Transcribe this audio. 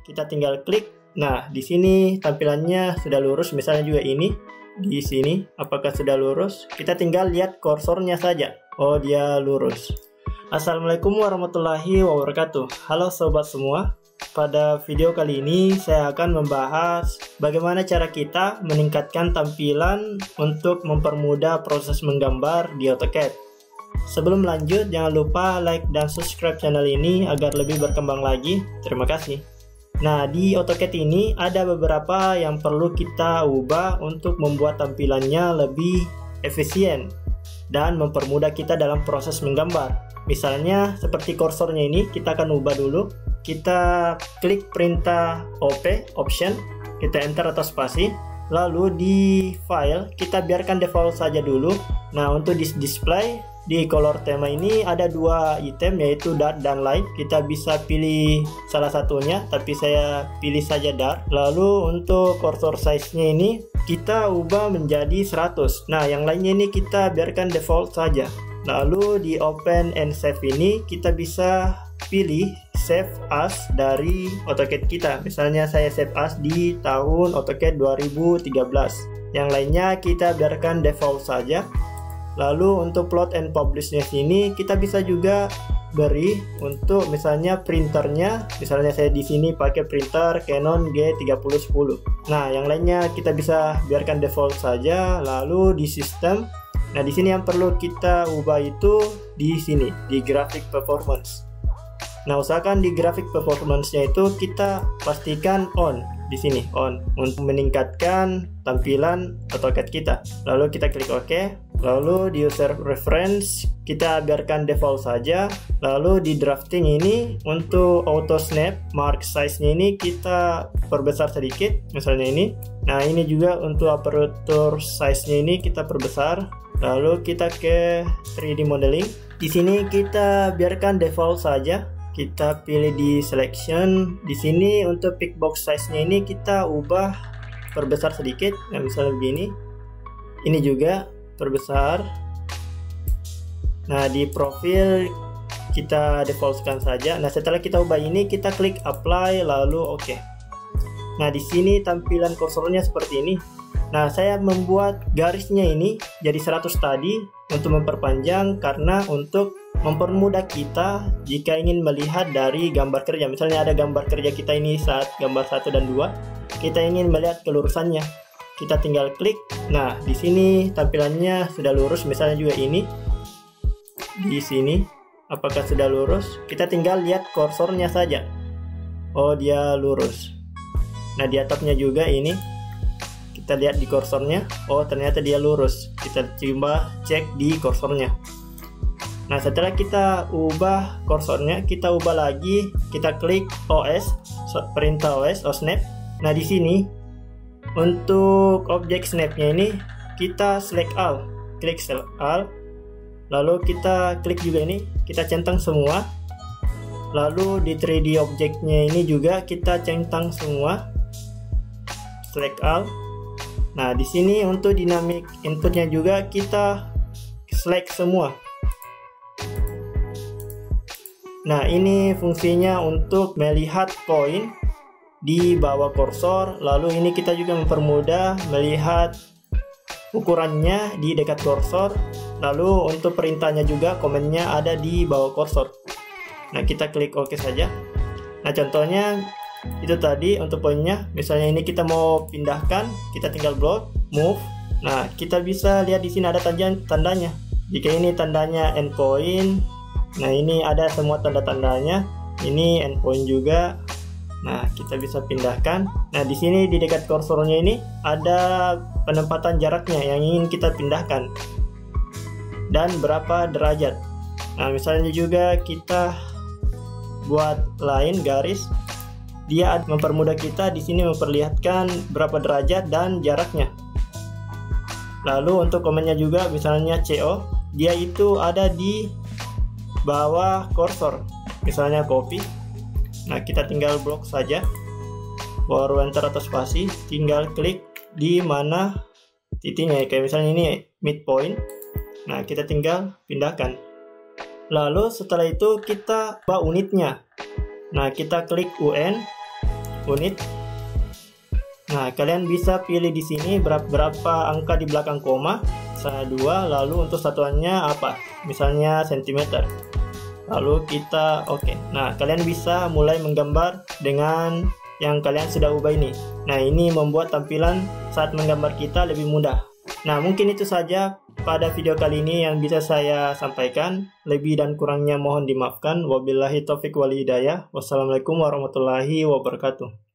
kita tinggal klik. Nah, di sini tampilannya sudah lurus, misalnya juga ini di sini apakah sudah lurus? Kita tinggal lihat kursornya saja. Oh, dia lurus. Assalamualaikum warahmatullahi wabarakatuh. Halo sobat semua. Pada video kali ini saya akan membahas bagaimana cara kita meningkatkan tampilan untuk mempermudah proses menggambar di AutoCAD. Sebelum lanjut, jangan lupa like dan subscribe channel ini agar lebih berkembang lagi. Terima kasih. Nah, di AutoCAD ini ada beberapa yang perlu kita ubah untuk membuat tampilannya lebih efisien dan mempermudah kita dalam proses menggambar. Misalnya seperti kursornya ini, kita akan ubah dulu. Kita klik perintah OP, option, kita enter atau spasi. Lalu di file, kita biarkan default saja dulu. Nah, untuk display, di color tema ini ada dua item, yaitu dark dan light. Kita bisa pilih salah satunya, tapi saya pilih saja dark. Lalu untuk cursor size-nya ini kita ubah menjadi 100. Nah, yang lainnya ini kita biarkan default saja. Lalu di open and save ini kita bisa pilih save as dari AutoCAD kita. Misalnya saya save as di tahun AutoCAD 2013. Yang lainnya kita biarkan default saja. Lalu untuk plot and publish-nya sini kita bisa juga beri untuk misalnya printernya. Misalnya saya di sini pakai printer Canon G3010. Nah, yang lainnya kita bisa biarkan default saja. Lalu di sistem, nah di sini yang perlu kita ubah itu di sini di graphic performance. Nah, usahakan di graphic performance-nya itu kita pastikan on. Di sini on untuk meningkatkan tampilan AutoCAD kita. Lalu kita klik OK. Lalu di user reference kita biarkan default saja. Lalu di drafting ini untuk auto snap mark size-nya ini kita perbesar sedikit, misalnya ini. Nah, ini juga untuk aperture size-nya ini kita perbesar. Lalu kita ke 3D modeling. Di sini kita biarkan default saja. Kita pilih di selection. Di sini untuk pick box size-nya ini kita ubah perbesar sedikit. Nah, misalnya begini. Ini juga perbesar. Nah, di profil kita defaultkan saja. Nah, setelah kita ubah ini kita klik apply lalu OK. Nah, di sini tampilan kursornya seperti ini. Nah, saya membuat garisnya ini jadi 100 tadi untuk memperpanjang karena untuk mempermudah kita jika ingin melihat dari gambar kerja. Misalnya ada gambar kerja kita ini saat gambar 1 dan 2, kita ingin melihat kelurusannya. Kita tinggal klik. Nah, di sini tampilannya sudah lurus, misalnya juga ini. Di sini apakah sudah lurus? Kita tinggal lihat kursornya saja. Oh, dia lurus. Nah, di atapnya juga ini. Kita lihat di kursornya. Oh, ternyata dia lurus. Kita coba cek di kursornya. Nah, setelah kita ubah kursornya, kita ubah lagi, kita klik OS, perintah OS, snap. Nah, di sini untuk objek snapnya ini kita select all, klik select all. Lalu kita klik juga ini, kita centang semua. Lalu di 3D objeknya ini juga kita centang semua, select all. Nah, di sini untuk dynamic inputnya juga kita select semua. Nah, ini fungsinya untuk melihat poin di bawah kursor. Lalu ini kita juga mempermudah melihat ukurannya di dekat kursor. Lalu untuk perintahnya juga komennya ada di bawah kursor. Nah, kita klik OK saja. Nah, contohnya itu tadi untuk poinnya. Misalnya ini kita mau pindahkan, kita tinggal block, move. Nah, kita bisa lihat di sini ada tandanya. Jika ini tandanya endpoint, nah ini ada semua tanda-tandanya. Ini endpoint juga. Nah, kita bisa pindahkan. Nah, di sini di dekat kursornya ini ada penempatan jaraknya yang ingin kita pindahkan dan berapa derajat. Nah, misalnya juga kita buat line garis. Dia mempermudah kita di sini memperlihatkan berapa derajat dan jaraknya. Lalu untuk komennya juga, misalnya CO, dia itu ada di bawah kursor. Misalnya copy. Nah, kita tinggal blok saja. Baru enter atau spasi, tinggal klik di mana titiknya. Kayak misalnya ini midpoint. Nah, kita tinggal pindahkan. Lalu setelah itu kita ubah unitnya. Nah, kita klik UN. unit. Nah, kalian bisa pilih di sini berapa angka di belakang koma, misalnya 2, lalu untuk satuannya apa? Misalnya cm. Lalu kita oke. Nah, kalian bisa mulai menggambar dengan yang kalian sudah ubah ini. Nah, ini membuat tampilan saat menggambar kita lebih mudah. Nah, mungkin itu saja pada video kali ini yang bisa saya sampaikan. Lebih dan kurangnya mohon dimaafkan. Wabillahi taufiq wal hidayah. Wassalamualaikum warahmatullahi wabarakatuh.